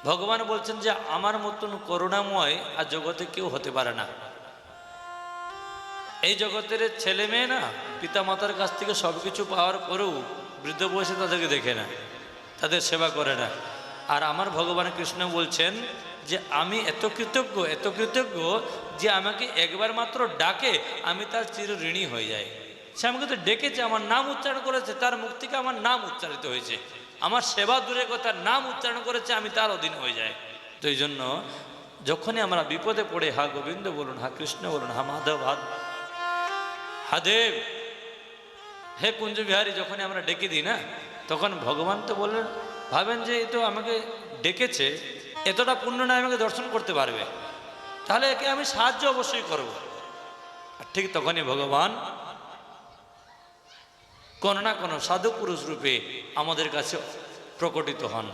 ভগবান বলছেন যে আমার মতন করুণাময় আর জগতে কেউ হতে পারে না। এই জগতের ছেলে মেয়ে না পিতা মাতার কাছ থেকে সব কিছু পাওয়ার পরেও বৃদ্ধ বয়সে তাদেরকে দেখে না, তাদের সেবা করে না। আর আমার ভগবান কৃষ্ণ বলছেন যে আমি এত কৃতজ্ঞ যে আমাকে একবার মাত্র ডাকে আমি তার চির ঋণী হয়ে যাই। সে আমাকে তো ডেকেছে, আমার নাম উচ্চারণ করেছে, তার মুখ থেকে আমার নাম উচ্চারিত হয়েছে, আমার সেবা দূরের কথা নাম উচ্চারণ করেছে, আমি তার অধীন হয়ে যাই। তো এই জন্য যখনই আমরা বিপদে পড়ে হা গোবিন্দ বলুন, হা কৃষ্ণ বলুন, হা মাধব, হা দেব, হে কুঞ্জ বিহারী যখনই আমরা ডেকে দিই না, তখন ভগবান তো বললেন ভাবেন যে এ তো আমাকে ডেকেছে, এতটা পুণ্য না আমাকে দর্শন করতে পারবে, তাহলে একে আমি সাহায্য অবশ্যই করব। আর ঠিক তখনই ভগবান কোনো না কোনো সাধু পুরুষ রূপে আমাদের কাছে প্রকটিত হন।